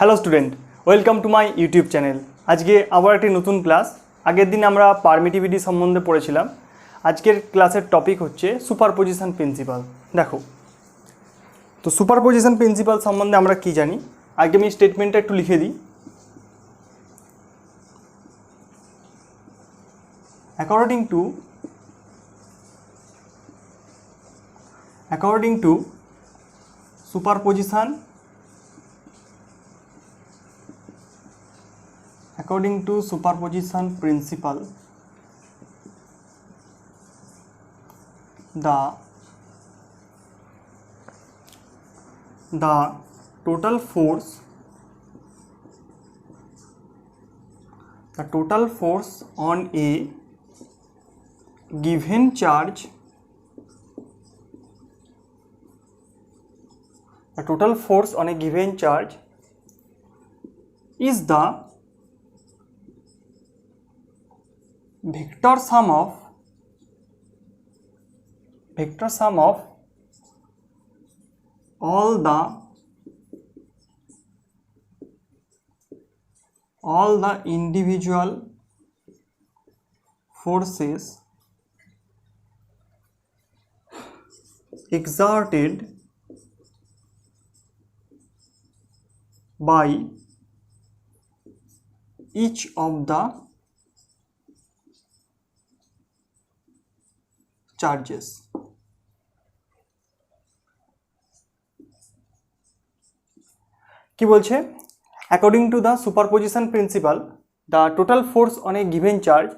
Hello student, welcome to my YouTube channel. আজকে আবার একটি নতুন ক্লাস। আগের দিন আমরা পারমিটিভিটি সম্বন্ধে পড়েছিলাম। আজকের ক্লাসের টপিক হচ্ছে সুপারপজিশন প্রিন্সিপাল। দেখো, তো সুপারপজিশন প্রিন্সিপাল সম্বন্ধে আমরা কি জানি, আগে আমি স্টেটমেন্টটা একটু লিখে দিই। According to superposition principle, the total force on a given charge is the vector sum of all the individual forces exerted by each of the charges. কি বলছে? According to the superposition principle, the total force on a given charge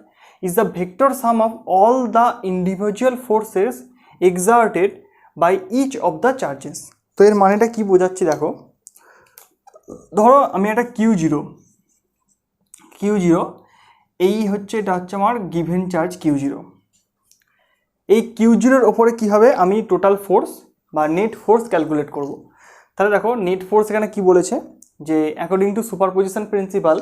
is the vector sum of all the individual forces exerted by each of the charges. তো এর মানেটা কি বোঝাচ্ছি দেখো, ধরো আমি একটা Q0 এই হচ্ছে, এটা হচ্ছে আমার গিভেন চার্জ Q0। এই Q0-এর ওপরে কী হবে, আমি টোটাল ফোর্স বা নেট ফোর্স ক্যালকুলেট করব। তাহলে দেখো, নেট ফোর্স এখানে কি বলেছে যে according to superposition principle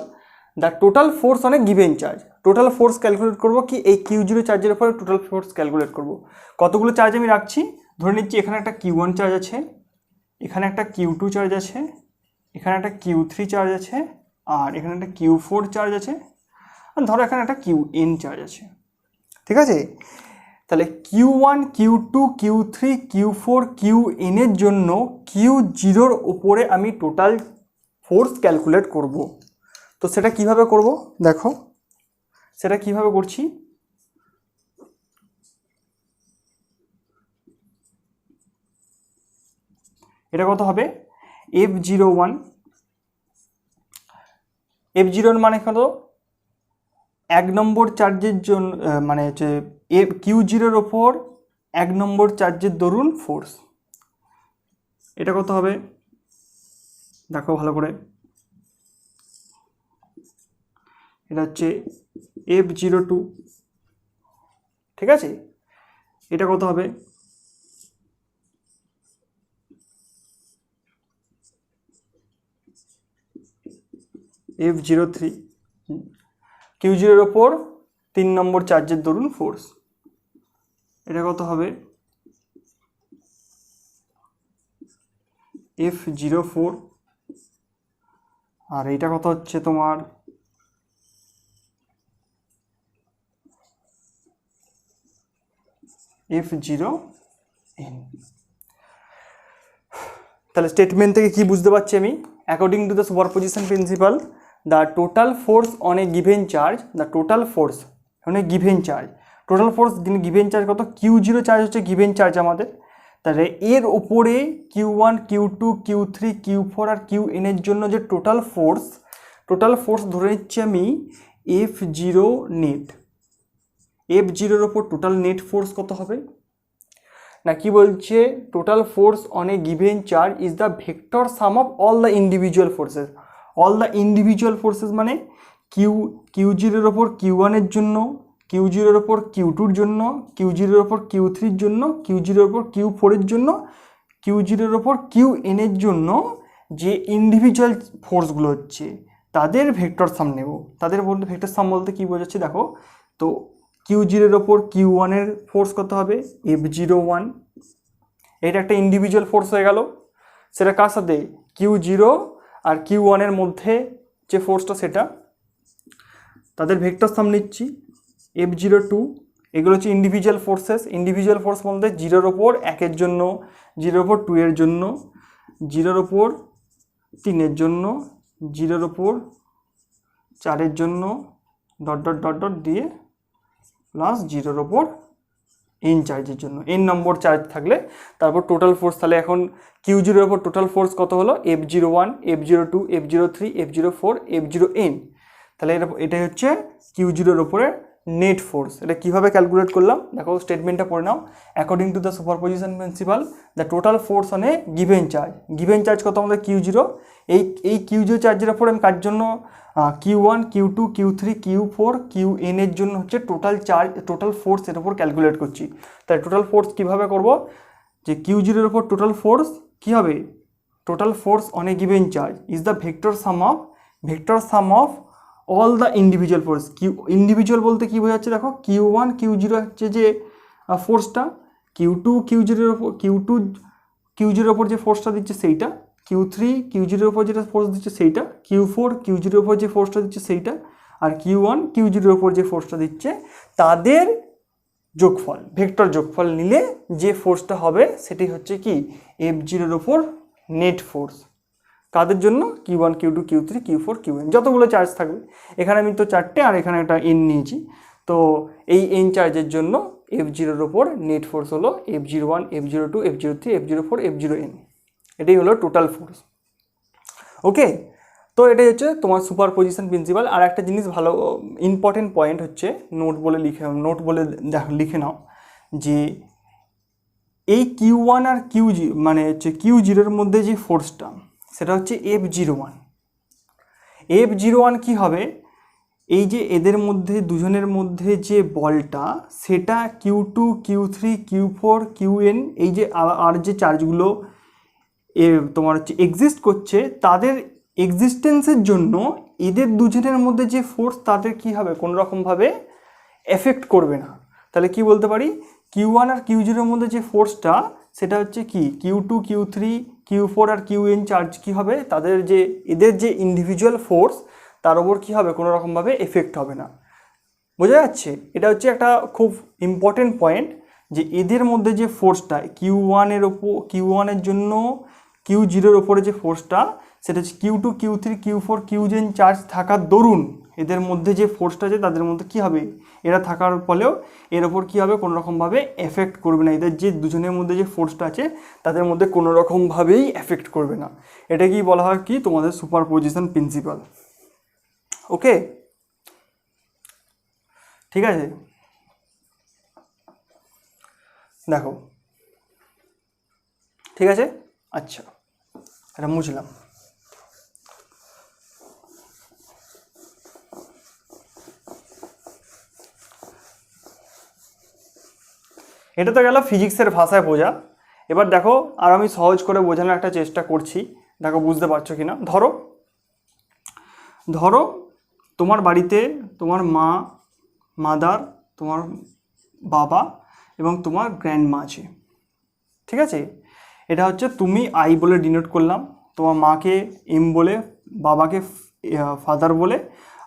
the total force on a given charge, total force calculate করব কি এই Q0 চার্জের উপরে টোটাল ফোর্স ক্যালকুলেট করব। কতগুলো চার্জ আমি রাখছি, ধরে নিচ্ছি এখানে একটা Q1 চার্জ আছে, এখানে একটা Q2 চার্জ আছে, এখানে একটা Q3 চার্জ আছে, আর এখানে একটা Q4 চার্জ আছে, আর ধরো এখানে একটা Qn চার্জ আছে। ঠিক আছে, তাহলে Q1, Q2, Q3, Q4, Qn এর জন্য Q0-র উপরে আমি টোটাল ফোর্স ক্যালকুলেট করব। তো সেটা কিভাবে করব দেখো, সেটা কিভাবে করছি, এটা কত হবে F01, F0 মানে কত, 1 নম্বর চার্জের জন্য মানে হচ্ছে Q0-র ওপর 1 নম্বর চার্জের দরুন ফোর্স। এটা কত হবে দেখো ভালো করে, এটা হচ্ছে F02। ঠিক আছে, এটা কত হবে F03, Q0-র ওপর 3 নম্বর চার্জের দরুন ফোর্স। এটা কত হবে F04, আর এটা কত হচ্ছে তোমার F0n। তাহলে স্টেটমেন্ট থেকে কি বুঝতে পারছি আমি, according to the superposition principle the total force on a given charge, total force given charge কত, Q0 চার্জ হচ্ছে গিভেন চার্জ আমাদের। তাহলে এর উপরে Q1, Q2, Q3, Q4 আর Qn এর জন্য যে টোটাল ফোর্স ধরে নিচ্ছি আমি F0 নেট। F0-র ওপর টোটাল নেট ফোর্স কত হবে না, কি বলছে, total force on a given charge is the vector sum of all the individual forces. মানে Q0-র ওপর Q1-এর জন্য, Q0-র ওপর Q2-র জন্য, Q0-র ওপর Q3-র জন্য, Q0-র ওপর Q4-এর জন্য, Q0-র ওপর Qn-এর জন্য যে ইন্ডিভিজুয়াল ফোর্সগুলো হচ্ছে তাদের ভেক্টর সাম নেব। তাদের বলতে ভেক্টর সাম বলতে কী বোঝাচ্ছে দেখো, তো Q0-এর ওপর Q1-এর ফোর্স কত হবে F01, এটা একটা ইন্ডিভিজুয়াল ফোর্স হয়ে গেল। সেটা কার সাথে, Q0 আর Q1 মধ্যে যে ফোর্সটা সেটা, তাদের ভেক্টর সাম নিচ্ছি F02। এগুলো হচ্ছে ইন্ডিভিজুয়াল ফোর্সেস। ইন্ডিভিজুয়াল ফোর্স বলতে 0-এর ওপর 1-এর জন্য, 0-এর ওপর 2-এর জন্য, 0-এর ওপর 3-এর জন্য, 0-এর ওপর 4-এর জন্য, ডট ডট ডট ডট দিয়ে প্লাস 0-এর ওপর n চার্জের জন্য, n নম্বর চার্জ থাকলে তারপর টোটাল ফোর্স। তাহলে এখন Q0-এর ওপর টোটাল ফোর্স কত হলো? F01, F02, F03, F04, F0n। তাহলে এটাই হচ্ছে Q0-এর ওপরে নেট ফোর্স। এটা কীভাবে ক্যালকুলেট করলাম দেখো, স্টেটমেন্টটা পড়ে নাও। According to the superposition principle the total force on a given charge, given charge কত আমাদের Q0, এই Q0 চার্জের ওপর আমি কার জন্য Q1, Q2, Q3, Q4, Qn এর জন্য হচ্ছে টোটাল চার্জ, টোটাল ফোর্স এর উপর ক্যালকুলেট করছি। তাহলে টোটাল ফোর্স কীভাবে করব, যে Q0-এর ওপর টোটাল ফোর্স কী হবে, total force on a given charge is the vector sum of all the individual force. Individual বলতে কী বোঝাচ্ছে দেখো, Q1, Q0 হচ্ছে যে ফোর্সটা, Q2, Q0-এর ওপর Q0-এর ওপর যে ফোর্সটা দিচ্ছে সেইটা, Q3, Q0-এর ওপর যেটা ফোর্স দিচ্ছে সেইটা, Q4, Q0-এর ওপর যে ফোর্সটা দিচ্ছে সেইটা, আর Q1, Q0-এর ওপর যে ফোর্সটা দিচ্ছে, তাদের যোগফল, ভেক্টর যোগফল নিলে যে ফোর্সটা হবে সেটি হচ্ছে কি F0-এর ওপর নেট ফোর্স। কাদের জন্য? Q1, Q2, Q3, Q4, Qn, যতগুলো চার্জ থাকবে। এখানে আমি তো 4টে আর এখানে একটা n নিয়েছি, তো এই n চার্জের জন্য F0-এর ওপর নেট ফোর্স হলো F01, F02, F03, F04, F0n। এটাই হলো টোটাল ফোর্স। ওকে, তো এটাই হচ্ছে তোমার সুপারপজিশন প্রিন্সিপাল। আর একটা জিনিস ভালো ইম্পর্টেন্ট পয়েন্ট হচ্ছে, নোট বলে লিখে নাও, যে এই Q1 আর Q0 মানে হচ্ছে Q0-এর মধ্যে যে ফোর্সটা সেটা হচ্ছে F01। F01 কি হবে, এই যে এদের মধ্যে দুজনের মধ্যে যে বলটা সেটা Q2, Q3, Q4, Qn, এই যে আর যে চার্জগুলো তোমার হচ্ছে এক্সিস্ট করছে, তাদের এক্সিস্টেন্সের জন্য এদের দুজনের মধ্যে যে ফোর্স তাদের কি হবে, কোনো রকমভাবে এফেক্ট করবে না। তাহলে কি বলতে পারি, Q1 আর Q0-এর মধ্যে যে ফোর্সটা সেটা হচ্ছে কি Q2, Q3, Q4 আর Qn চার্জ কি হবে, তাদের যে এদের যে ইন্ডিভিজুয়াল ফোর্স তার ওপর কী হবে, কোনো রকমভাবে এফেক্ট হবে না। বোঝা যাচ্ছে? এটা হচ্ছে একটা খুব ইম্পর্টেন্ট পয়েন্ট, যে এদের মধ্যে যে ফোর্সটা Q1-এর জন্য Q0-এর ওপরে যে ফোর্সটা সেটা হচ্ছে Q2, Q3, Q4, Qn charge থাকার দরুন এদের মধ্যে যে ফোর্সটা আছে তাদের মধ্যে কী হবে, এরা থাকার ফলেও এর ওপর কী হবে, কোনো রকমভাবে এফেক্ট করবে না। এদের যে দুজনের মধ্যে যে ফোর্সটা আছে তাদের মধ্যে কোনো রকমভাবেই এফেক্ট করবে না। এটা কি বলা হয় কি, তোমাদের সুপারপজিশন প্রিন্সিপাল। ওকে, ঠিক আছে, দেখো ঠিক আছে। আচ্ছা, এটা মুছলাম। এটা তো গেল ফিজিক্সের ভাষায় বোঝা। এবার দেখো, আর আমি সহজ করে বোঝানোর একটা চেষ্টা করছি, দেখো বুঝতে পারছো কি না। ধরো তোমার বাড়িতে তোমার মাদার, তোমার বাবা এবং তোমার গ্র্যান্ডমা আছে, ঠিক আছে। এটা হচ্ছে তুমি আই বলে ডিনোট করলাম, তোমার মাকে এম বলে, বাবাকে ফাদার বলে,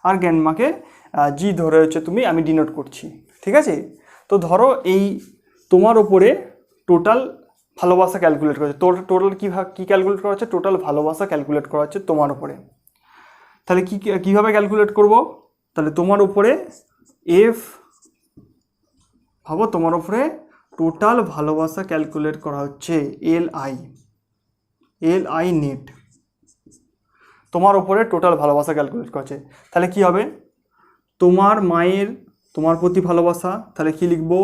আর গ্র্যান্ডমাকে জি ধরে হচ্ছে আমি ডিনোট করছি, ঠিক আছে। তো ধরো এই তোমার ওপরে টোটাল ভালোবাসা ক্যালকুলেট করা হচ্ছে, টোটাল কী ক্যালকুলেট করা হচ্ছে, টোটাল ভালোবাসা ক্যালকুলেট করা হচ্ছে তোমার ওপরে। তাহলে কীভাবে ক্যালকুলেট করব, তাহলে তোমার উপরে তোমার উপরে টোটাল ভালোবাসা ক্যালকুলেট করা হচ্ছে এল আই নেট, তোমার উপরে টোটাল ভালোবাসা ক্যালকুলেট করা হচ্ছে। তাহলে কি হবে, তোমার মায়ের তোমার প্রতি ভালোবাসা, তাহলে কি লিখবো,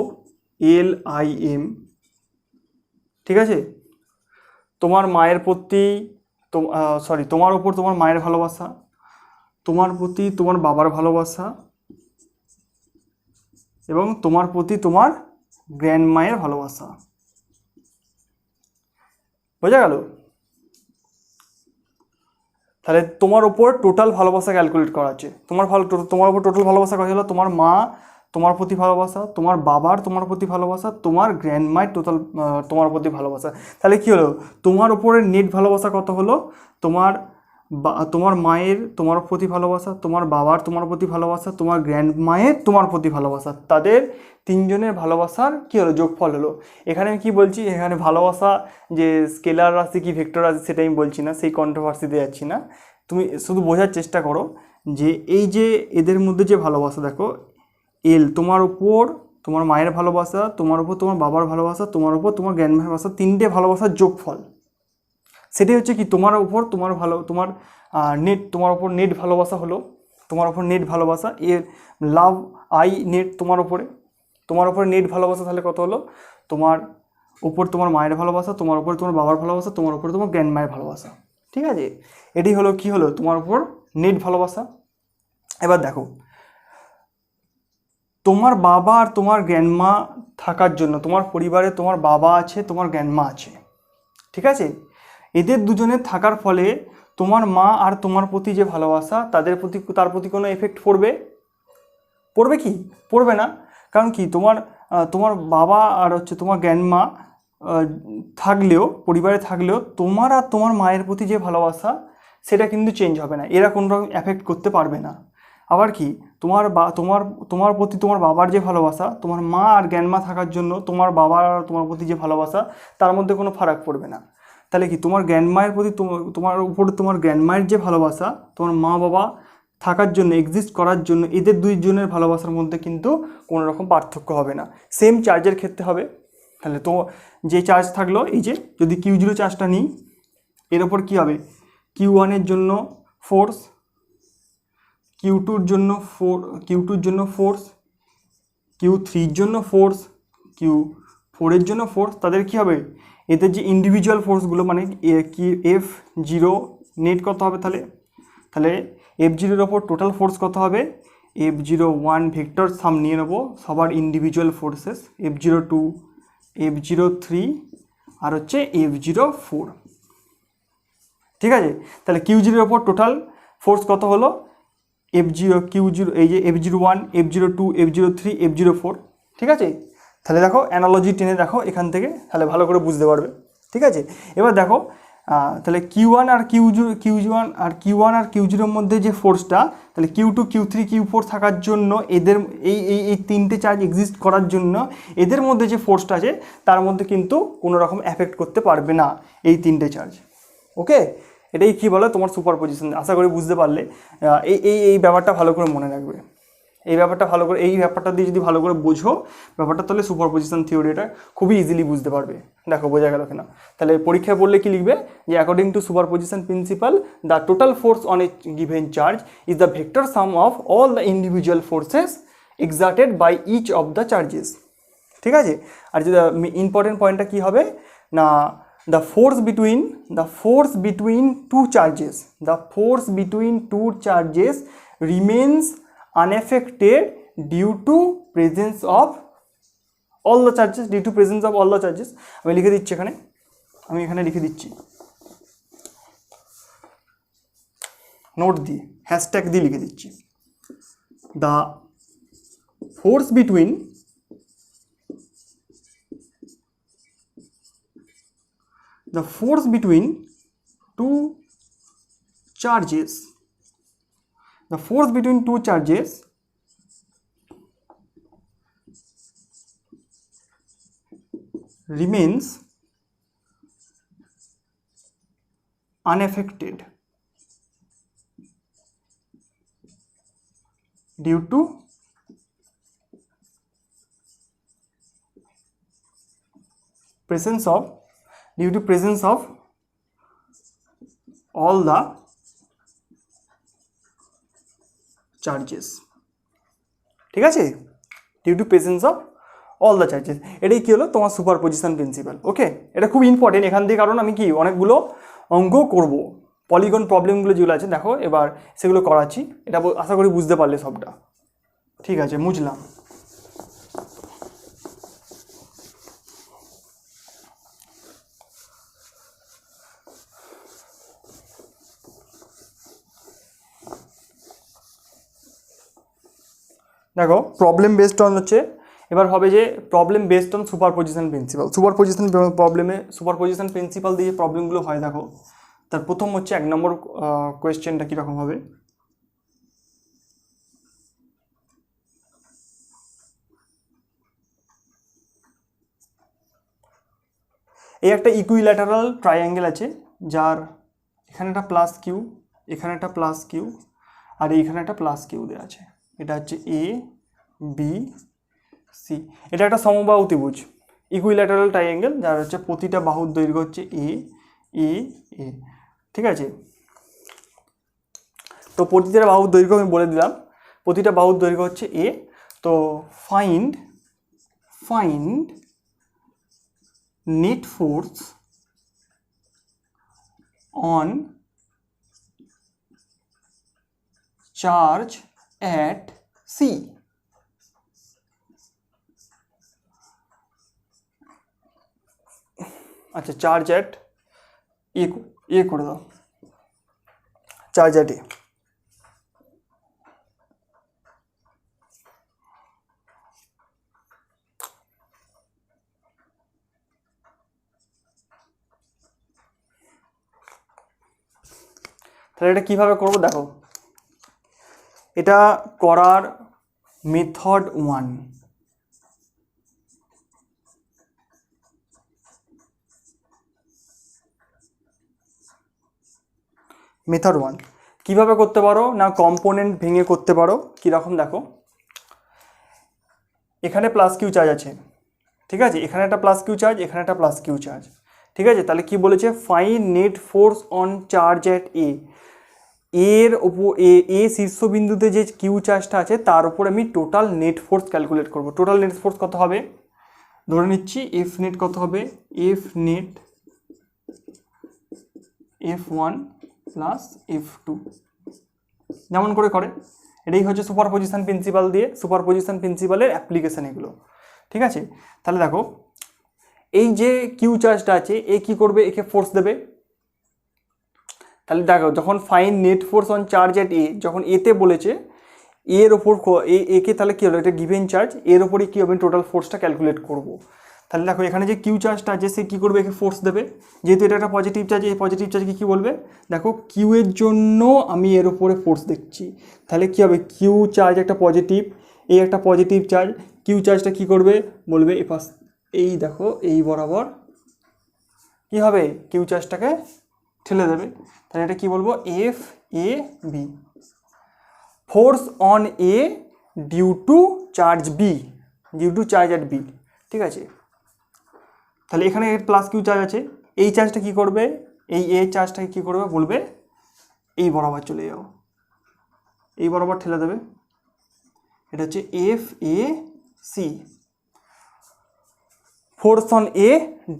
LIM, ঠিক আছে। তোমার মায়ের প্রতি তোমার উপর তোমার মায়ের ভালোবাসা, তোমার প্রতি তোমার বাবার ভালোবাসা, এবং তোমার প্রতি তোমার গ্র্যান্ডমায়ের ভালোবাসা। বোঝা গেল? তাহলে তোমার উপর টোটাল ভালোবাসা ক্যালকুলেট করা আছে। তোমার উপর টোটাল ভালোবাসা করা হলো তোমার মা তোমার প্রতি ভালোবাসা, তোমার বাবার তোমার প্রতি ভালোবাসা, তোমার গ্র্যান্ডমায়ের টোটাল তোমার প্রতি ভালোবাসা। তাহলে কি হলো, তোমার উপরে নেট ভালোবাসা কত হলো, তোমার বা তোমার মায়ের তোমার প্রতি ভালোবাসা, তোমার বাবার তোমার প্রতি ভালোবাসা, তোমার গ্র্যান্ড মায়ের তোমার প্রতি ভালোবাসা, তাদের তিনজনের ভালোবাসার কী হলো, যোগফল হলো। এখানে আমি কী বলছি, এখানে ভালোবাসা যে স্কেলার রাশি কি ভেক্টর রাশি সেটা আমি বলছি না, সেই কন্ট্রোভার্সিতে যাচ্ছি না। তুমি শুধু বোঝার চেষ্টা করো যে এই যে এদের মধ্যে যে ভালোবাসা, দেখো এল তোমার উপর তোমার মায়ের ভালোবাসা, তোমার উপর তোমার বাবার ভালোবাসা, তোমার উপর তোমার গ্র্যান্ড মায়ের ভালোবাসা, তিনটে ভালোবাসার যোগফল। সেটাই হচ্ছে কি তোমার উপর তোমার তোমার নেট, তোমার উপর নেট ভালোবাসা হলো, তোমার উপর নেট ভালোবাসা, এর লাভ আই নেট তোমার উপরে নেট ভালোবাসা, তাহলে কত হলো, তোমার উপর তোমার মায়ের ভালোবাসা, তোমার উপর তোমার বাবার ভালোবাসা, তোমার উপরে তোমার গ্র্যান্ড মায়ের ভালোবাসা। ঠিক আছে, এটি হলো কি হলো তোমার উপর নেট ভালোবাসা। এবার দেখো, তোমার বাবা আর তোমার গ্র্যান্ডমা থাকার জন্য, তোমার পরিবারে তোমার বাবা আছে, তোমার গ্র্যান্ডমা আছে, ঠিক আছে, এদের দুজনের থাকার ফলে তোমার মা আর তোমার প্রতি যে ভালোবাসা, তার প্রতি কোনো এফেক্ট পড়বে কি, পড়বে না। কারণ কি তোমার বাবা আর তোমার গ্র্যান্ডমা থাকলেও, পরিবারে থাকলেও তোমার আর তোমার মায়ের প্রতি যে ভালোবাসা সেটা কিন্তু চেঞ্জ হবে না, এরা কোনো রকম এফেক্ট করতে পারবে না। আবার কি তোমার প্রতি তোমার বাবার যে ভালোবাসা, তোমার মা আর গ্র্যান্ডমা থাকার জন্য তোমার বাবার আর তোমার প্রতি যে ভালোবাসা, তার মধ্যে কোনো ফারাক পড়বে না। তাহলে কি তোমার গ্র্যান্ডমায়ের প্রতি তোমার উপরে তোমার গ্র্যান্ডমায়ের যে ভালোবাসা, তোমার মা বাবা থাকার জন্য, এক্সিস্ট করার জন্য, এদের দুইজনের ভালোবাসার মধ্যে কিন্তু কোনো রকম পার্থক্য হবে না। সেম চার্জের ক্ষেত্রে হবে। তাহলে তো যে চার্জ থাকলো, এই যে যদি Q0 চার্জটা নিই, এর ওপর কী হবে, Q1 এর জন্য ফোর্স, Q2 জন্য ফোর্স, Q3 জন্য ফোর্স, Q4 এর জন্য ফোর্স, তাদের কি হবে, এদের যে ইন্ডিভিজুয়াল ফোর্সগুলো, মানে কি F0 নেট কত হবে, তাহলে F0 এর ওপর টোটাল ফোর্স কত হবে, F01 ভেক্টর সাম নিয়ে নেবো সবার ইন্ডিভিজুয়াল ফোর্সেস, F02, F03 আর হচ্ছে F04। ঠিক আছে, তাহলে Q0 এর ওপর টোটাল ফোর্স কত হলো, Q0, এই যে F01, F02, F03, F04। ঠিক আছে, তাহলে দেখো অ্যানালজি টেনে দেখো এখান থেকে, তাহলে ভালো করে বুঝতে পারবে। ঠিক আছে, এবার দেখো তাহলে Q1 আর Q0 এর মধ্যে যে ফোর্সটা, তাহলে Q2, Q3, Q4 থাকার জন্য, এদের এই তিনটে চার্জ এক্সিস্ট করার জন্য এদের মধ্যে যে ফোর্সটা আছে, তার মধ্যে কিন্তু কোনো রকম এফেক্ট করতে পারবে না এই তিনটে চার্জ। ওকে, এটাই কী বলে তোমার সুপারপজিশন। আশা করি বুঝতে পারলে। এই ব্যাপারটা ভালো করে মনে রাখবে, এই ব্যাপারটা দিয়ে যদি ভালো করে বোঝো ব্যাপারটা, তাহলে সুপারপজিশন থিওরিটা খুবই ইজিলি বুঝতে পারবে। দেখো বোঝা গেল কিনা, তাহলে পরীক্ষায় বললে কি লিখবে, যে according to superposition principle the total force on a given charge is the vector sum of all the individual forces exerted by each of the charges. ঠিক আছে, আর যদি ইম্পর্টেন্ট পয়েন্টটা কী হবে না, the force between two charges remains unaffected due to presence of all the charges, আমি লিখে দিচ্ছি এখানে, নোট দিয়ে হ্যাশট্যাগ দিয়ে লিখে দিচ্ছি, the force between two charges remains unaffected due to presence of all the charges। ঠিক আছে, due to presence of all the charges, এটাই কী হলো তোমার সুপারপজিশন প্রিন্সিপাল। ওকে, এটা খুব ইম্পর্টেন্ট এখান দিয়ে, কারণ আমি কি অনেকগুলো অঙ্ক করব, পলিগন প্রবলেমগুলো যেগুলো আছে দেখো এবার সেগুলো করাচ্ছি, এটা আশা করি বুঝতে পারলে সবটা। ঠিক আছে, বুঝলাম। দেখো প্রবলেম বেসড অন হচ্ছে, এবার হবে যে problem based on superposition principal. Superposition principal দিয়ে প্রবলেমগুলো হয় দেখো, তার প্রথম হচ্ছে 1 নম্বর কোয়েশ্চেনটা কীরকম হবে, এই একটা ইকুইল্যাটারাল ট্রায়াঙ্গেল আছে যার এখানে একটা প্লাস কিউ, এখানে একটা প্লাস কিউ, আর এইখানে একটা প্লাস কিউ দেওয়া আছে। এটা হচ্ছে এ বি সি। এটা একটা সমবাহু ত্রিভুজ, ইকুইল্যাটারাল ট্রায়াঙ্গেল যার হচ্ছে প্রতিটা বাহুর দৈর্ঘ্য হচ্ছে এ এ এ। ঠিক আছে, তো প্রতিটা বাহুর দৈর্ঘ্য আমি বলে দিলাম, প্রতিটা বাহুর দৈর্ঘ্য হচ্ছে এ। তো find net force on charge at C। আচ্ছা, চার্জ অ্যাট এ করে দাও, চার্জ অ্যাট এ। তাহলে এটা কীভাবে করবো দেখো, এটা করার মেথড 1। মেথড 1 কীভাবে করতে পারো না, কম্পোনেন্ট ভেঙে করতে পারো। কীরকম দেখো, এখানে প্লাস কিউ চার্জ আছে, ঠিক আছে, এখানে একটা প্লাস কিউ চার্জ, এখানে একটা প্লাস কিউ চার্জ, ঠিক আছে। তাহলে কি বলেছে, find net force on charge at এ। এর ওপর এ শীর্ষবিন্দুতে যে কিউ চার্জটা আছে তার উপর আমি টোটাল নেট ফোর্স ক্যালকুলেট করব। টোটাল নেট ফোর্স কত হবে, ধরে নিচ্ছি এফ নেট কত হবে, F net F1 plus F2, যেমন করে করে। এটাই হচ্ছে সুপারপজিশন প্রিন্সিপাল দিয়ে, সুপারপজিশন প্রিন্সিপালের অ্যাপ্লিকেশন এগুলো, ঠিক আছে। তাহলে দেখো, এই যে কিউ চার্জটা আছে এ কি করবে, একে ফোর্স দেবে। তাহলে দেখো, যখন find net force on charge at এ, যখন এতে বলেছে এর ওপর একে, তাহলে কী হলো, এটা গিভেন চার্জ, এর ওপরে কী হবে, টোটাল ফোর্সটা ক্যালকুলেট করব। তাহলে দেখো, এখানে যে কিউ চার্জটা আছে সে কী করবে, একে ফোর্স দেবে। যেহেতু এটা একটা পজিটিভ চার্জ, এই পজিটিভ চার্জকে কী বলবে, দেখো কিউ এর জন্য আমি এর ওপরে ফোর্স দেখছি, তাহলে কী হবে, কিউ চার্জ একটা পজিটিভ, এই একটা পজিটিভ চার্জ, কিউ চার্জটা কী করবে, বলবে এ পাশ, এই দেখো এই বরাবর কী হবে, কিউ চার্জটাকে ঠেলে দেবে। তাহলে এটা কী বলবো, F A B, force on A due to charge B, due to charge at B, ঠিক আছে। তাহলে এখানে প্লাস কিউ চার্জ আছে, এই চার্জটা কী করবে, এই এ চার্জটাকে কী করবে, বলবে এই বরাবর চলে যাও, এই বরাবর ঠেলে দেবে। এটা হচ্ছে F A C, force on A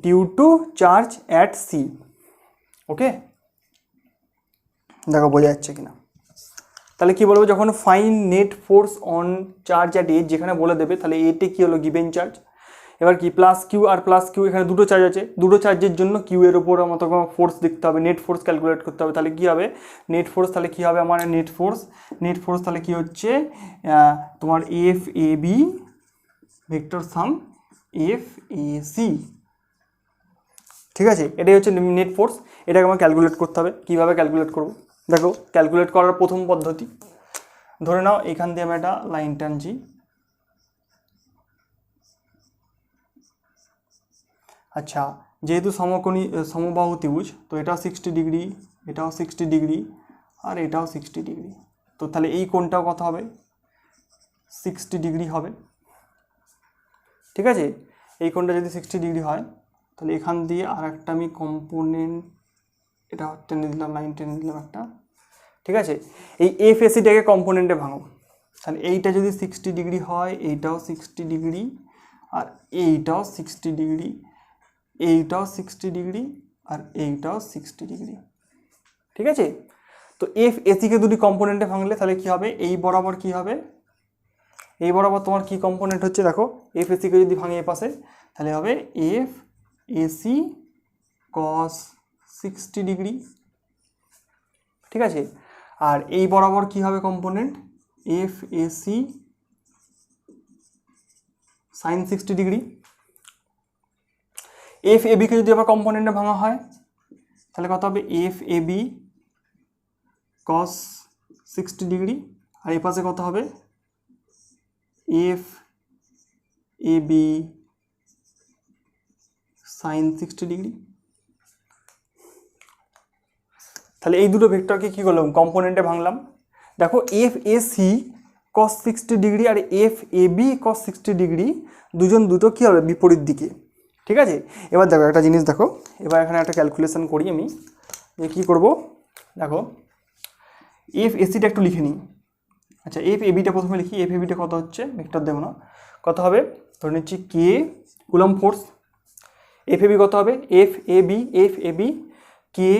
due to charge at C. Okay, দেখো বোঝা যাচ্ছে কিনা। তাহলে কি বলবো, যখন find net force on charge at A যেখানে বলে দেবে, তাহলে এতে কি হলো, গিভেন চার্জ। এবার কি, plus Q R plus Q, এখানে দুটো চার্জ আছে, দুটো চার্জের জন্য কিউ এর ওপর আমার তখন ফোর্স দেখতে হবে, নেট ফোর্স ক্যালকুলেট করতে হবে। তাহলে কি হবে, নেট ফোর্স, তাহলে কি হবে আমার নেট ফোর্স তাহলে কি হচ্ছে তোমার F A B vector sum F A C, ঠিক আছে। এটাই হচ্ছে নেট ফোর্স, এটাকে আমার ক্যালকুলেট করতে হবে। কীভাবে ক্যালকুলেট করবো দেখো, ক্যালকুলেট করার প্রথম পদ্ধতি, ধরে নাও এখান দিয়ে আমি একটা লাইন টানছি, আচ্ছা, যেহেতু সমবাহু ত্রিভুজ, তো এটাও 60 ডিগ্রি, এটাও 60 ডিগ্রি, আর এটাও 60 ডিগ্রি, তো তাহলে এই কোণটাও কত হবে, 60 ডিগ্রি হবে, ঠিক আছে। এই কোণটা যদি 60 ডিগ্রি হয়, তাহলে এখান দিয়ে আর একটা আমি কম্পোনেন্ট এটা টেনে দিলাম, লাইন টেনে দিলাম একটা, ঠিক আছে। এই এফ এসিটাকে কম্পোনেন্টে ভাঙো, তাহলে এইটা যদি 60 ডিগ্রি হয়, এইটাও 60 ডিগ্রি, আর এইটাও 60 ডিগ্রি, এইটাও 60 ডিগ্রি, আর এইটাও 60 ডিগ্রি, ঠিক আছে। তো এফ এসিকে দুটি কম্পোনেন্টে ভাঙলে তাহলে কি হবে, এই বরাবর কি হবে, এই বরাবর তোমার কি কম্পোনেন্ট হচ্ছে দেখো, এফ এসিকে যদি ভাঙে এ পাশে, তাহলে হবে এফ এসি কস 60 ডিগ্রি, ঠিক আছে। আর এই বরাবর কি হবে component, F AC sine 60 degree. F A বিকে যদি আবার কম্পোনেন্টে ভাঙা হয়, তাহলে কত হবে F A B cos 60 degree, আর এই পাশে কত হবে F A B sine 60 degree. তাহলে এই দুটো ভেক্টরকে কী করলাম, কম্পোনেন্টে ভাঙলাম। দেখো F A C cos 60 degree আর F A B cos 60 degree দুটো কী হবে, বিপরীত দিকে। ঠিক আছে, এবার দেখো একটা জিনিস দেখো, এবার এখানে একটা ক্যালকুলেশন করি আমি, যে কী করব। দেখো এফ এসিটা একটু লিখে নিই। আচ্ছা এফ এ বিটা প্রথমে লিখি। এফ এ বিটা কত হচ্ছে, ভেক্টর দেবো না, কত হবে ধরে নিচ্ছি k Coulomb force. F A B কত হবে, F A B k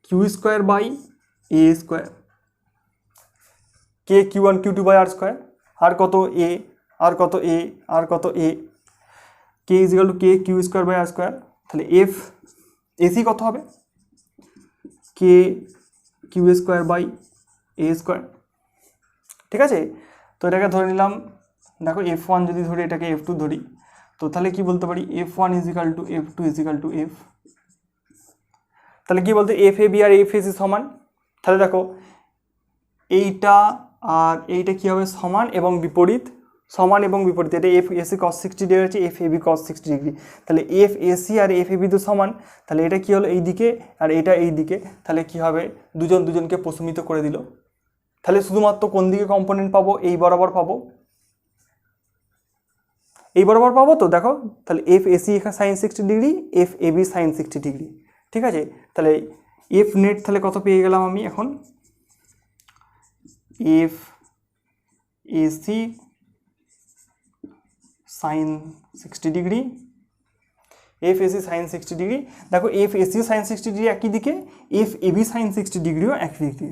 Q square by A square, k q one q two by r square, r কত এ, আর কত এ, আর কত a, k is equal to k Q square by r square. তাহলে F AC কত হবে, k Q square by A square. ঠিক আছে, তো এটাকে ধরে নিলাম। দেখো এফ ওয়ান যদি ধরি, এটাকে এফ টু ধরি, তো তাহলে কি বলতে পারি, F one is equal to F two is equal to F. তাহলে কি বলতে, এফ এ বি আর এফ এসি সমান। তাহলে দেখো এইটা আর এইটা কী হবে, সমান এবং বিপরীত, সমান এবং বিপরীত। এটা এফ এসি কস 60 ডিগ্রি আছে, F A B cos 60 degree. তাহলে এফ এসি আর এফ এ বি তো সমান, তাহলে এটা কী হলো এই দিকে আর এটা এই দিকে, তাহলে কি হবে দুজনকে প্রশমিত করে দিল। তাহলে শুধুমাত্র কোন দিকে কম্পোনেন্ট পাবো, এই বরাবর পাবো, এই বরাবর পাবো। তো দেখো তাহলে এফ এসি এখানে sine 60 degree, F A B sine 60 degree. ঠিক আছে, তাহলে এফ নেট তাহলে কত পেয়ে গেলাম আমি এখন, F AC sine 60 degree, F AC sine 60 degree. দেখো এফ এসি সাইন 60 ডিগ্রি একই দিকে, এফ এ বি সাইন 60 ডিগ্রিও একই দিকে।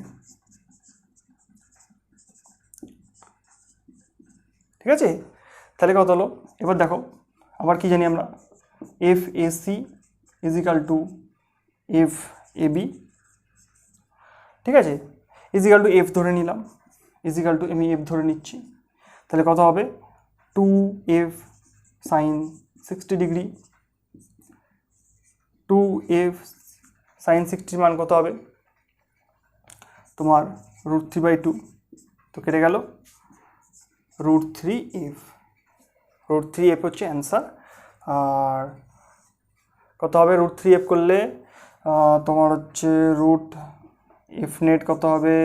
ঠিক আছে, তাহলে কত হলো, এবার দেখো আবার কি জানি আমরা, F AC is equal to F A B. ঠিক আছে, ইজ ইকাল টু এফ ধরে নিলাম, ইজ ইকাল টু আমি এফ ধরে নিচ্ছি। তাহলে কত হবে 2f sign 60 degree, 2f sign 60 মান কত হবে তোমার √3/2, তো কেটে গেল √3f, √3f হচ্ছে অ্যান্সার। আর কত হবে √3f করলে তোমার হচ্ছে √f নেট কত হবে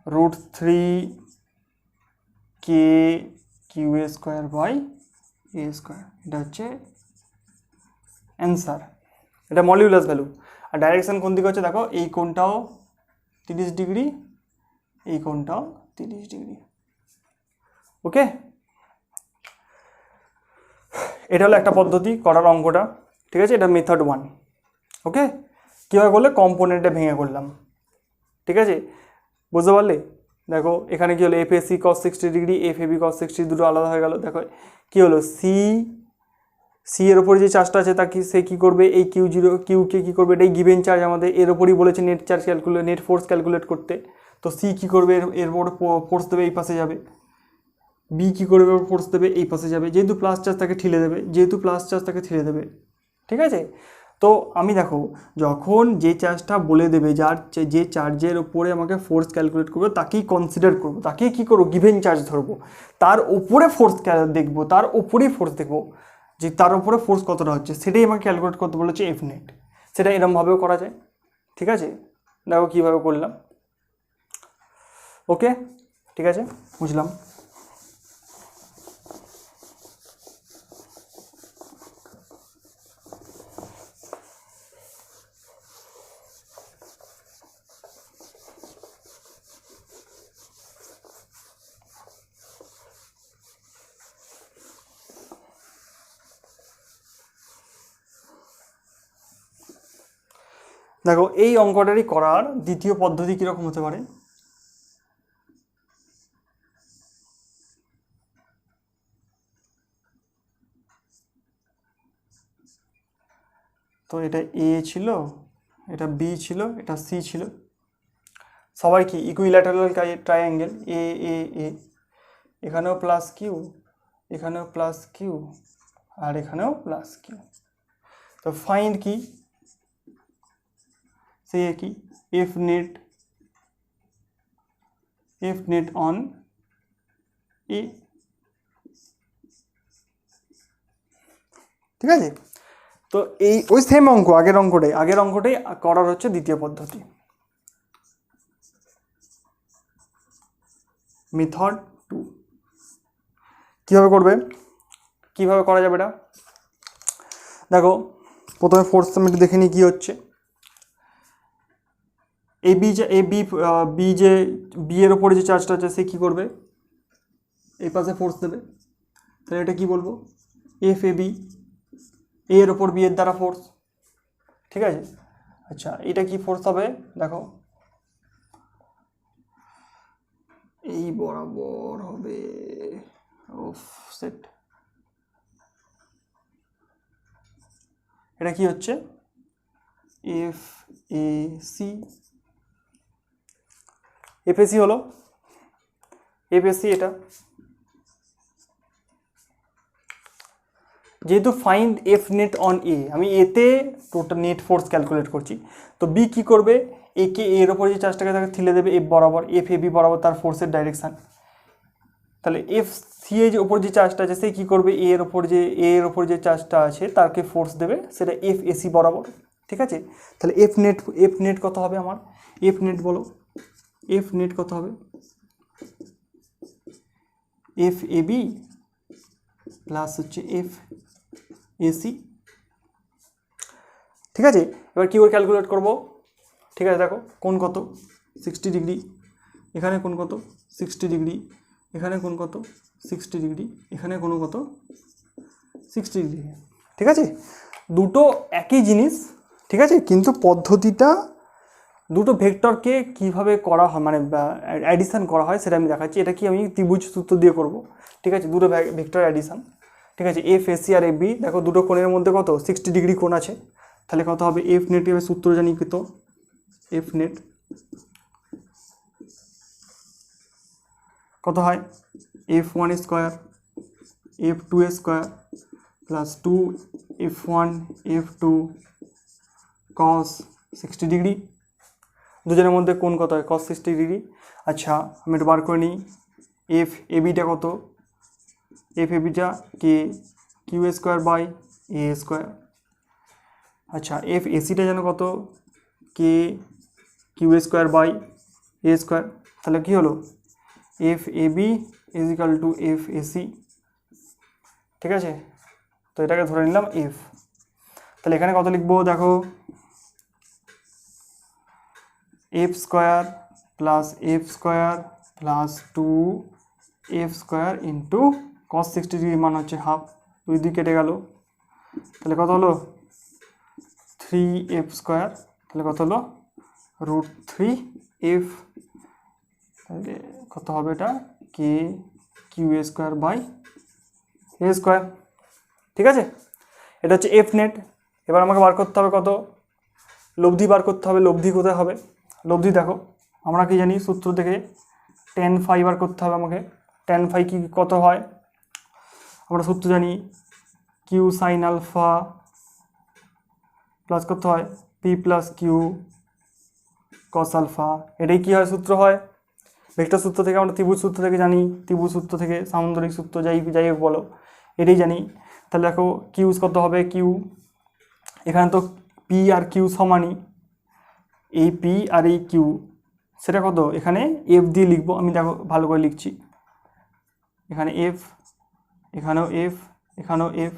√3 k q a square by A square, এটা হচ্ছে অ্যান্সার। এটা মলিকুলাস ভ্যালু। আর ডাইরেকশন কোন দিকে হচ্ছে দেখো, এই কোণটাও 30 ডিগ্রি, এই কোণটাও 30 ডিগ্রি। ওকে, এটা হলো একটা পদ্ধতি করার অঙ্কটা। ঠিক আছে, এটা মেথড 1। ওকে, কীভাবে করলে, কম্পোনেন্টে ভেঙে করলাম। ঠিক আছে, বুঝতে পারলে। দেখো এখানে কি হলো, F A C cos 60 degree, F A B cos 60, দুটো আলাদা হয়ে গেল। দেখো কি হলো, সি এর ওপরে যে চার্জটা আছে তা কি, সে কী করবে, এই কিউকে কী করবে, এটাই গিভেন চার্জ, আমাদের এর ওপরই বলেছে net charge calculate, net force calculate করতে। তো সি কী করবে, এর ওপর ফোর্স দেবে, এই পাশে যাবে। বি কী করবে, ফোর্স দেবে, এই পাশে যাবে। যেহেতু প্লাস চার্জ তাকে ঠেলে দেবে, ঠিক আছে। তো আমি দেখো যখন যে চার্জটা বলে দেবে, যে চার্জের ওপরে আমাকে ফোর্স ক্যালকুলেট করবে তাকেই কনসিডার করবো, তাকেই কী করবো, গিভেন চার্জ ধরবো, তার ওপরে ফোর্স দেখবো, তার ওপরেই ফোর্স দেখবো, যে তার উপরে ফোর্স কতটা হচ্ছে, সেটাই আমাকে ক্যালকুলেট করতে বলেছে এফ নেট। সেটা এরমভাবেও করা যায়। ঠিক আছে, দেখো কীভাবে করলাম। ওকে, ঠিক আছে, বুঝলাম। দেখো এই অঙ্কটারই করার দ্বিতীয় পদ্ধতি কীরকম হতে পারে। তো এটা এ ছিল, এটা বি ছিল, এটা সি ছিল, সবাই কি ইকুইল্যাটারাল ট্রায়াঙ্গেল এ এ এ, এখানেও প্লাস কিউ, এখানেও প্লাস কিউ, আর এখানেও প্লাস কিউ। তো ফাইন্ড কি সেই কি এফ নেট অন এ, ঠিক আছে। তো এই ওই সেম অঙ্ক আগের অঙ্কটাই করার হচ্ছে দ্বিতীয় পদ্ধতি। মেথড 2 কীভাবে করবে, কীভাবে করা যাবে এটা দেখো। প্রথমে ফোর্থ সামিট দেখে নিই কী হচ্ছে। বি এর ওপরে যে চার্জটা আছে সে কী করবে, এই পাশে ফোর্স দেবে, তাহলে এটা কি বলবো এফ এ বি, এর ওপর বি এর দ্বারা ফোর্স, ঠিক আছে। আচ্ছা এটা কি ফোর্স হবে দেখো, এই বরাবর হবে অফসেট, এটা কি হচ্ছে এফ এ সি, এফএসি হলো এফএসি। এটা যেহেতু find F net on a, আমি এতে টোটাল নেট ফোর্স ক্যালকুলেট করছি, তো বি কি করবে একে এর ওপর যে চার্জটাকে তাকে ঠেলে দেবে এফ বরাবর, এফ এ বি বরাবর তার ফোর্সের ডাইরেকশান। তাহলে এফ সি এর ওপর যে চার্জটা আছে সে কী করবে এর ওপর যে চার্জটা আছে তাকে ফোর্স দেবে, সেটা এফ এসি বরাবর, ঠিক আছে। তাহলে এফ নেট কত হবে আমার, এফ নেট বলো, এফ নেট কত হবে এফ এ বি প্লাস হচ্ছে এফ এসি, ঠিক আছে। এবার কী করে ক্যালকুলেট করবো, ঠিক আছে দেখো কোণ কত 60 ডিগ্রি, এখানে কোণ কত 60 ডিগ্রি, এখানে কোণ কত 60 ডিগ্রি, এখানে কোণ কত 60 ডিগ্রি, ঠিক আছে। দুটো একই জিনিস, ঠিক আছে, কিন্তু পদ্ধতিটা দুটো ভেক্টরকে কিভাবে করা হয় মানে অ্যাডিশান করা হয় সেটা আমি দেখাচ্ছি। এটা কি আমি ত্রিভুজ সূত্র দিয়ে করব, ঠিক আছে, দুটো ভেক্টর অ্যাডিশান, ঠিক আছে। এফ এসি আর এফ বি দেখো দুটো কোণের মধ্যে কত 60 ডিগ্রি কোণ আছে, তাহলে কত হবে এফ নেট, এর সূত্র জানি কত এফ নেট কত হয় F one square F two square plus 2 F one F two cos 60 degree, দুজনের মধ্যে কোণ কত হয় কস 60 ডিগ্রি। আচ্ছা আমি একটু বার করে নিই, এফ এ বিটা কত, এফ এ বিটা k Q square by A square. আচ্ছা এফ এসিটা যেন কত k Q square by A square, তাহলে কী হলো F A B is equal to F AC, ঠিক আছে। তো এটাকে ধরে নিলাম এফ, তাহলে এখানে কত লিখবো দেখো F square plus 2 F square into cos 60 degree মান হচ্ছে হাফ, 2 কেটে গেল, তাহলে কত হলো 3 এফ স্কোয়ার, তাহলে কত হলো √3 এফ, তাহলে কত হবে এটা k q a square by A square, ঠিক আছে। এটা হচ্ছে এফ নেট। এবার আমাকে বার করতে হবে কত লব্ধি বার করতে হবে, লব্ধি কোথায় হবে লব্ধি দেখো আমরা কি জানি সূত্র থেকে tan phi বার করতে হবে আমাকে, tan phi কি কত হয় আমরা সূত্র জানি কিউ সাইন আলফা প্লাস কত হয় P plus Q cos alpha, এটাই কি হয় সূত্র হয় ভেক্টর সূত্র থেকে, আমরা ত্রিভুজ সূত্র থেকে জানি, ত্রিভুজ সূত্র থেকে সামুদ্রিক সূত্র যাই হোক বলো এটাই জানি। তাহলে দেখো কিউ কত হবে কিউ, এখানে তো পি আর কিউ সমানই, এই পি আর এই কিউ সেটা কত এখানে এফ দিয়ে লিখবো, আমি দেখো ভালো করে লিখছি, এখানে এফ এখানেও এফ এখানেও এফ,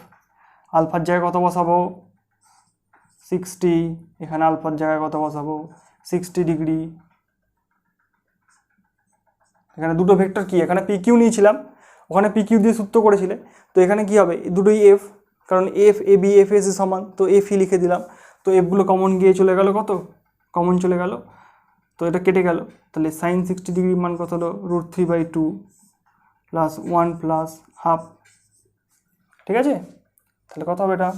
আলফার জায়গায় কত বসাবো 60, এখানে আলফার জায়গায় কত বসাবো 60 ডিগ্রি, এখানে দুটো ভেক্টর কি এখানে পি কিউ নিয়েছিলাম ওখানে পি কিউ দিয়ে সূত্র করেছিলে, তো এখানে কি হবে দুটোই এফ, কারণ F A B F S সমান, তো এফই লিখে দিলাম, তো এফগুলো কমন গিয়ে চলে গেল কত কমন চলে গেল, তো এটা কেটে গেল, তাহলে সাইন 60 ডিগ্রি মান কত হলো √3/2 প্লাস 1 প্লাস হাফ, ঠিক আছে। তাহলে কত হবে এটা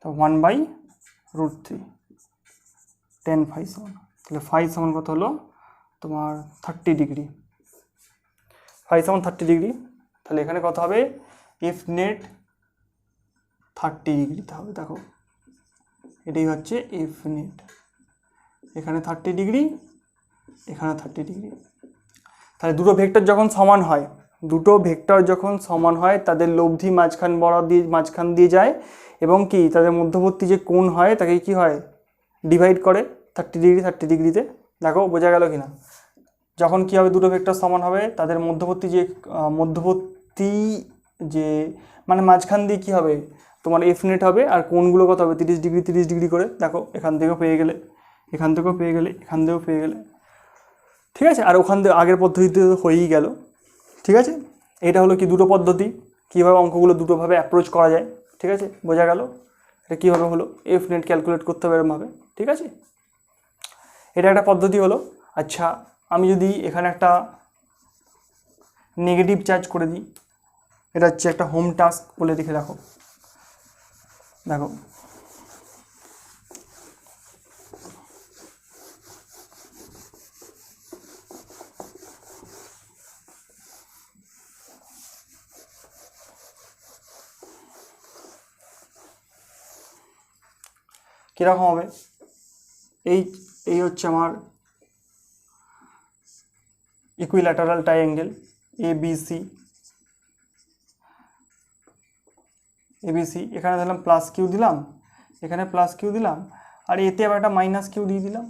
তো 1/√3 tan phi সমান, তাহলে phi সমান কত হলো তোমার 30 ডিগ্রি, phi সমান 30 ডিগ্রি, তাহলে এখানে কত হবে এফ নেট 30 ডিগ্রিতে হবে। দেখো এটাই হচ্ছে এফ নেট, এখানে 30 ডিগ্রি, এখানে 30 ডিগ্রি। তাহলে দুটো ভেক্টর যখন সমান হয়, দুটো ভেক্টর যখন সমান হয় তাদের লব্ধি মাঝখান দিয়ে যায় এবং কি তাদের মধ্যবর্তী যে কোণ হয় তাকে কি হয়, ডিভাইড করে 30 ডিগ্রি 30 ডিগ্রিতে। দেখো বোঝা গেল কি না? যখন কি হবে, দুটো ভেক্টর সমান হবে তাদের মধ্যবর্তী যে মানে মাঝখান দিয়ে কি হবে তোমার এফ নেট হবে, আর কোণগুলো কত হবে 30 ডিগ্রি 30 ডিগ্রি করে। দেখো এখান থেকেও পেয়ে গেলে, এখান থেকেও পেয়ে গেলে, এখান থেকেও পেয়ে গেলে, ঠিক আছে। আর ওখান থেকে আগের পদ্ধতিতে হয়েই গেল, ঠিক আছে। এটা হলো কি দুটো পদ্ধতি, কীভাবে অঙ্কগুলো দুটোভাবে অ্যাপ্রোচ করা যায়, ঠিক আছে, বোঝা গেল। এটা কীভাবে হলো, এফ নেট ক্যালকুলেট করতে হবে এরকমভাবে, ঠিক আছে। এটা একটা পদ্ধতি হলো। আচ্ছা, আমি যদি এখানে একটা নেগেটিভ চার্জ করে দিই, এটা হচ্ছে একটা হোম টাস্ক বলে লিখে রাখো। দেখো কীরকম হবে, এই হচ্ছে আমার ইকুইল্যাটারাল ট্রাইঅ্যাঙ্গেল এবিসি, এখানে দিলাম প্লাস কিউ দিলাম, এখানে প্লাস কিউ দিলাম, আর এতে আবার একটা মাইনাস কিউ দিয়ে দিলাম।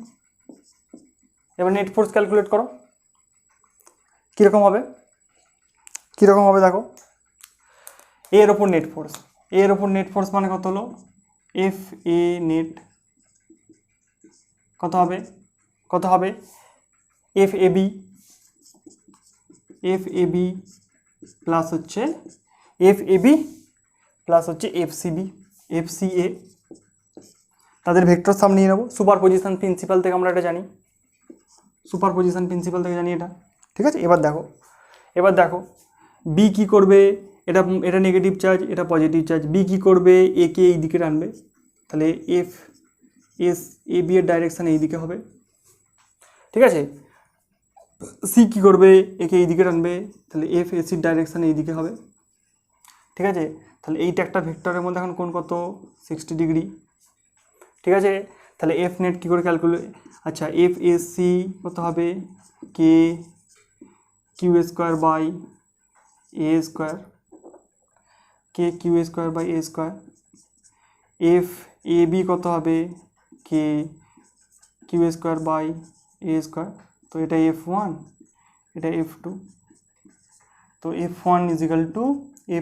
এবার নেট ফোর্স ক্যালকুলেট করো কীরকম হবে, কীরকম হবে দেখো। এর ওপর নেট ফোর্স মানে কত হলো, এফ এ নেট কত হবে এফ এ বি প্লাস হচ্ছে এফ সি এ। তাদের ভেক্টর সাম নিয়ে নেবো, সুপারপজিশন প্রিন্সিপাল থেকে আমরা এটা জানি, এটা, ঠিক আছে। এবার দেখো বি কি করবে, এটা নেগেটিভ চার্জ, এটা পজিটিভ চার্জ। বি কি করবে, এ কে এই দিকে টানবে, তাহলে এফ এস এ বি এর ডাইরেকশান এই দিকে হবে, ঠিক আছে। সি কি করবে, একে এই দিকে টানবে, তাহলে এফ এসির ডাইরেকশান এই দিকে হবে, ঠিক আছে। তাহলে এইটা একটা ভেক্টরের মধ্যে এখন কোণ কত 60 ডিগ্রি, ঠিক আছে। তাহলে এফ নেট কী করে ক্যালকুলেট, আচ্ছা এফ এস সি কত হবে, k Q square by A square, F A B কত হবে, k Q square by A square. তো এটা F1, এটা F2, তো F1 is equal to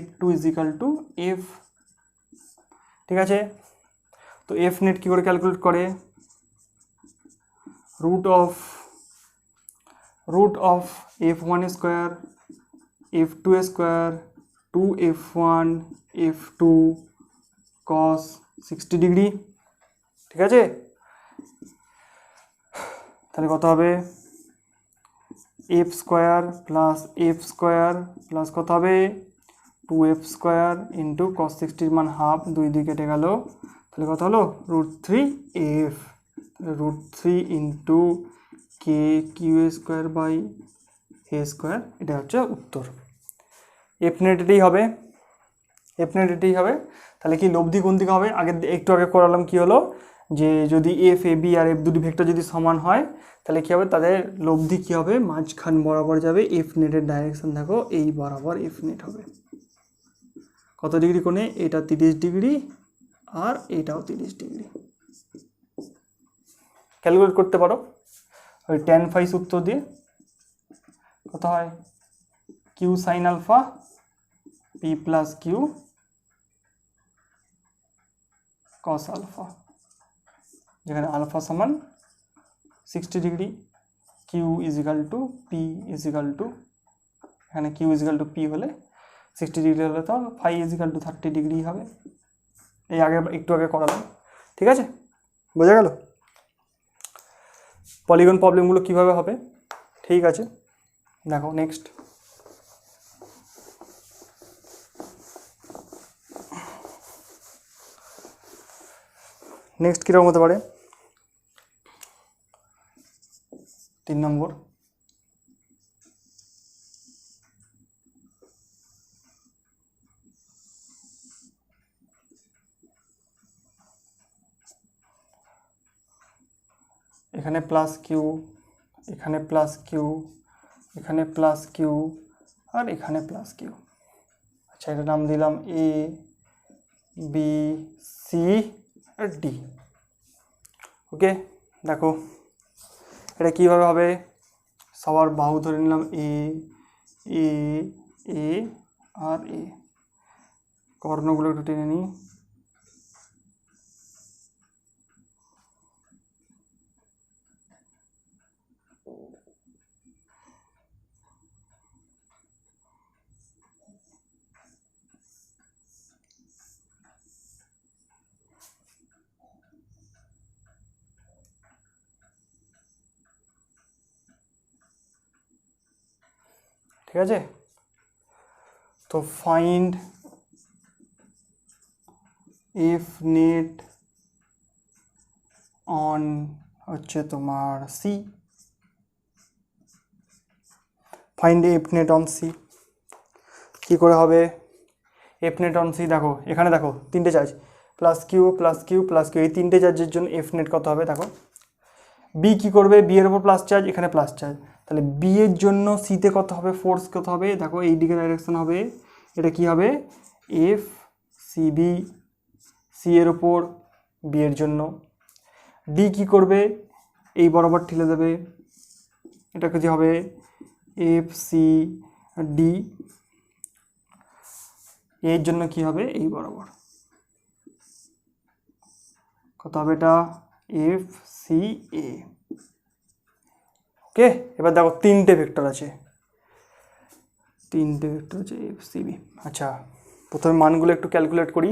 F2 is equal to F, ঠিক আছে। তো এফ নেট কী করে ক্যালকুলেট করে, root of F1 square F2 square 2F1 F2 cos 60 degree, ঠিক আছে। তাহলে কত হবে, এফ স্কোয়ার প্লাস কত হবে 2F স্কোয়ার ইন্টু cos 60 মান হাফ, দুই দিকে কেটে গেল, তাহলে কত হলো √3F, √3 into K Q square by A square, এটা হচ্ছে উত্তর। এফ নেট এটাই হবে, তাহলে কি লব্ধি কোন দিকে হবে, একটু আগে করালাম কি হলো, যে যদি এফ এ বি আর এফ দুটি ভেক্টর যদি সমান হয় তাহলে কী হবে, তাদের লব্ধি কী হবে মাঝখান বরাবর যাবে। এফ নেটের ডাইরেকশন দেখো এই বরাবর এফ নেট হবে, কত ডিগ্রি কোণে, এটা 30 ডিগ্রি আর এটাও 30 ডিগ্রি। ক্যালকুলেট করতে পারো ওই tan phi সূত্র দিয়ে, কত হয় Q sine alpha P plus Q cos alpha, যেখানে আলফা সমান 60 degree, Q is equal to P is equal to, এখানে কিউ ইজিক্যাল টু পি হলে 60 ডিগ্রি হলে তো ফাই ইজিক্যাল টু 30 ডিগ্রি হবে। এই একটু আগে করালাম, ঠিক আছে, বোঝা গেল পলিগন প্রবলেমগুলো কীভাবে হবে, ঠিক আছে। দেখো নেক্সট, কীরকম হতে পারে, 3 নম্বর, এখানে প্লাস কিউ, এখানে প্লাস কিউ, এখানে প্লাস কিউ, আর এখানে প্লাস কিউ। আচ্ছা, এটার নাম দিলাম এ, বি, সি আর ডি। ওকে, দেখো এটা কীভাবে হবে, সবার বাহু ধরে নিলাম এ, এ, এ আর এ, কর্ণগুলো একটু টেনে নিই। ঠিক আছে, তো ফাইন্ড এফ নেট অন হচ্ছে তোমার C, find F net on C. কী করে হবে এফ নেট অন সি? দেখো এখানে দেখো তিনটে charge, plus Q plus Q plus Q, এই তিনটে চার্জের জন্য এফ নেট কত হবে দেখো। বি কী করবে, বি এর ওপর প্লাস চার্জ, এখানে প্লাস চার্জ, তাহলে বি এর জন্য সিতে কত হবে, ফোর্স কত হবে দেখো, এই দিকে ডাইরেকশন হবে, এটা কি হবে এফ সি বি, সি এর ওপর বি এর জন্য। ডি কী করবে, এই বরাবর ঠেলে দেবে, এটা কি হবে এফ সি ডি, এর জন্য কি হবে এই বরাবর, কত হবে এটা এফ সি এ। ওকে, এবার দেখো তিনটে ভেক্টর আছে, তিনটে ভেক্টর আছে এফ সি বি। আচ্ছা, প্রথমে মানগুলো একটু ক্যালকুলেট করি,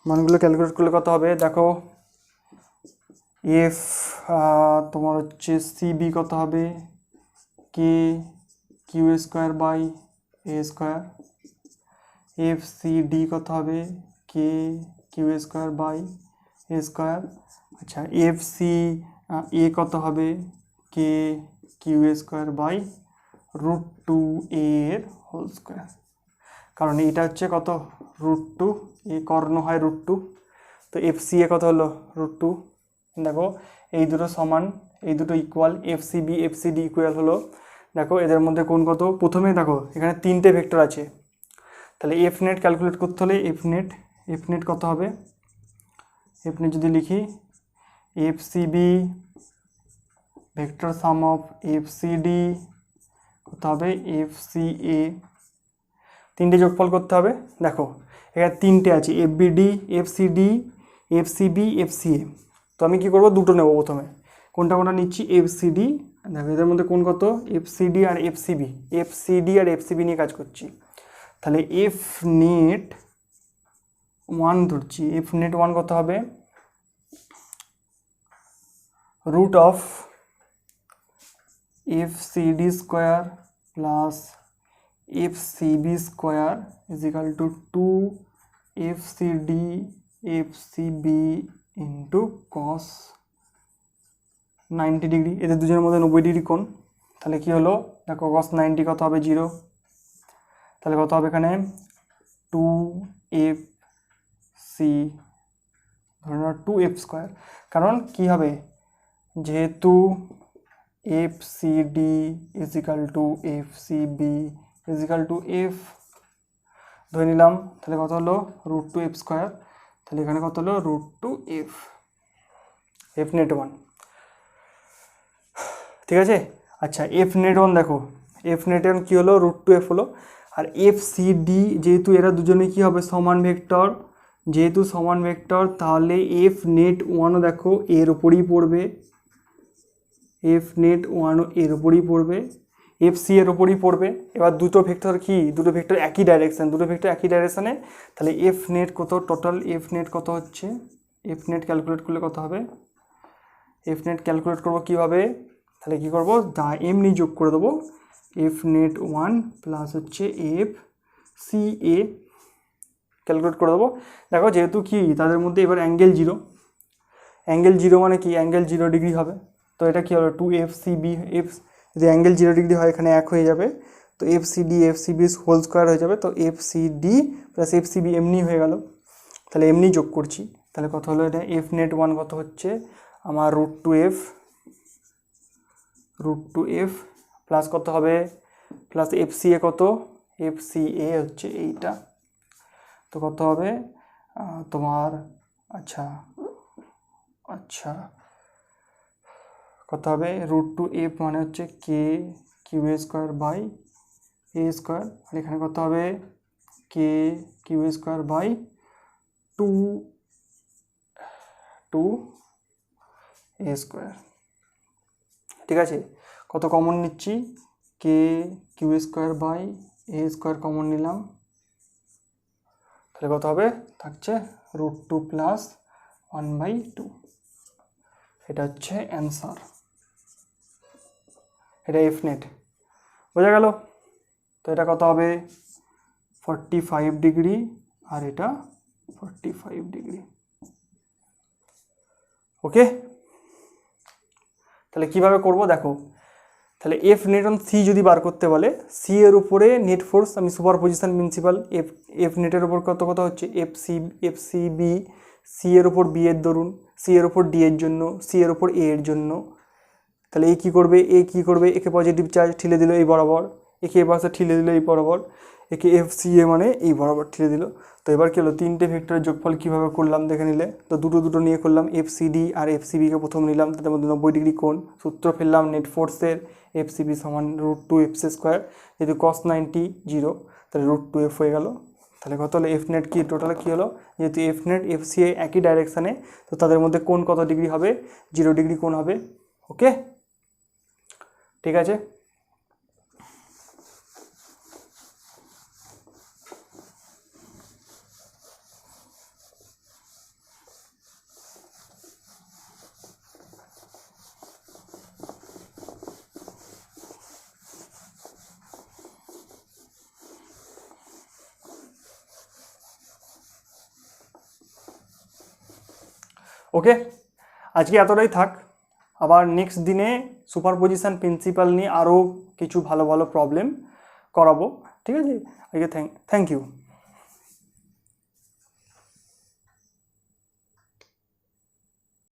মানগুলো ক্যালকুলেট করলে কত হবে দেখো, এফ তোমার হচ্ছে সিবি কত হবে k Q square by A square, F C D কত হবে k Q square by A square. আচ্ছা, এফ সি এ কত হবে k Q square by root two এর হোল স্কোয়ার, কারণ এটা হচ্ছে কত রুট টু, এ কর্ণ হয় রুট টু, তো এফ সি এ কত হলো রুট টু। দেখো এই দুটো সমান, এই দুটো equal, F C B F C D equal হলো, দেখো এদের মধ্যে কোন কত, প্রথমে দেখো এখানে তিনটে ভেক্টর আছে, তাহলে এফ নেট ক্যালকুলেট করতে হলে এফ নেট কত হবে, এফ নেট যদি লিখি F C B vector sum of F C D কত হবে এফ সি এ, তিনটে যোগফল করতে হবে। দেখো এখানে তিনটে আছে F B D, F C D, F C B, F C A, তো আমি কী করবো দুটো নেবো, প্রথমে কোনটা কোনটা নিচ্ছি এফ সি ডি, দেখো এদের মধ্যে কোন কত এফ সি ডি আর F C B, F C D আর এফ সি বি নিয়ে কাজ করছি, তাহলে এফ নেট ওয়ান ধরছি, এফ নেট ওয়ান কত হবে root of F C D square plus F C B square is equal to two F C D F C B into cos 90 degree, এদের দুজনের মধ্যে 90 ডিগ্রি কোণ, তাহলে কি হলো দেখো কস 90 কত হবে 0, তাহলে কত হবে এখানে টু এফ সি ধরে নাও টু এফ স্কোয়ার, কারণ কি হবে যেহেতু F C D is equal to F C B is equal to F ধরে নিলাম, তাহলে কত হলো রুট টু এফ স্কোয়ার, তাহলে এখানে কত হলো root two F, F net one. ঠিক আছে, আচ্ছা এফ নেট ওয়ান দেখো, এফ নেট ওয়ান কী হলো রুট টু এফ হলো, আর এফ সি ডি যেহেতু এরা দুজনে কী হবে সমান ভেক্টর, যেহেতু সমান ভেক্টর তাহলে এফ নেট ওয়ানও দেখো এর ওপরই পড়বে, এফ নেট ওয়ানও এর ওপরই পড়বে, এফ সি এর ওপরই পড়বে। এবার দুটো ভেক্টর কি, দুটো ভেক্টর একই ডাইরেকশান, দুটো ভেক্টর একই ডাইরেকশানে, তাহলে এফ নেট কত টোটাল এফ নেট কত হচ্ছে, এফ নেট ক্যালকুলেট করলে কত হবে, এফ নেট ক্যালকুলেট করবো কীভাবে, তাহলে কী করবো যা এমনি যোগ করে দেবো, এফ নেট ওয়ান প্লাস হচ্ছে এফ সি এ ক্যালকুলেট করে দেবো। দেখো যেহেতু কি তাদের মধ্যে এবার অ্যাঙ্গেল জিরো, অ্যাঙ্গেল জিরো মানে কি অ্যাঙ্গেল 0 ডিগ্রি হবে, তো এটা কী হলো two F C B, F যদি অ্যাঙ্গেল 0 ডিগ্রি হয় এখানে এক হয়ে যাবে, তো F C D whole square হয়ে যাবে, তো F C D plus F C B এমনি হয়ে গেল, তাহলে এমনি যোগ করছি, তাহলে কত হলো এটা এফ নেট ওয়ান কত হচ্ছে আমার রুট টু এফ প্লাস কত হবে, প্লাস এফসিএ কত, এফসিএ হচ্ছে এইটা, তো কত হবে তোমার, আচ্ছা আচ্ছা কত হবে, রুট টু এফ মানে হচ্ছে k q a square by A square, আর এখানে কত হবে k q a square by two a square. ঠিক আছে, কত কমন নিচ্ছি, k Q square by A square common নিলাম, তাহলে কত হবে, থাকছে রুট টু প্লাস 1/2। এটা হচ্ছে অ্যান্সার, এটা এফ নেট, বোঝা গেল? তো এটা কত হবে 45 ডিগ্রি, আর এটা 45 ডিগ্রি। ওকে, তাহলে কিভাবে করব দেখো, তাহলে এফ নেট অন সি যদি বার করতে বলে, সি এর উপরে নেট ফোর্স, আমি সুপারপজিশন প্রিন্সিপাল, এফ নেটের উপর কত হচ্ছে এফ সি বি, সি এর উপর বি এর দরুন, সি এর উপর ডি এর জন্য, সি এর উপর এ এর জন্য, তাহলে এ কী করবে, একে পজিটিভ চার্জ ঠেলে দিল এই বরাবর, একে এ পাশে ঠেলে দিল এই বরাবর, একে এফ সি এ মানে এই বরাবর ঠেলে দিল। তো এবার কি হলো, তিনটে ভেক্টরের যোগফল কীভাবে করলাম দেখে নিলে, তো দুটো নিয়ে করলাম, এফ সি ডি আর এফ সি বিকে প্রথম নিলাম, তাদের মধ্যে 90 ডিগ্রি কোণ, সূত্র ফেললাম নেট ফোর্সের, এফ সি বি সমান root two F C square, যেহেতু কস 90 0, তাহলে রুট টু এফ হয়ে গেল। তাহলে কত হলো, এফ নেট কি টোটাল কী হলো, যেহেতু এফ নেট এফ সি একই ডাইরেকশানে, তো তাদের মধ্যে কোণ কত ডিগ্রি হবে, 0 ডিগ্রি কোণ হবে। ওকে, ঠিক আছে। ওকে, আজকে এতটাই থাক, আবার নেক্সট দিনে সুপারপজিশন প্রিন্সিপাল নিয়ে আরও কিছু ভালো ভালো প্রবলেম করাবো। ঠিক আছে, আজকে থ্যাংক ইউ।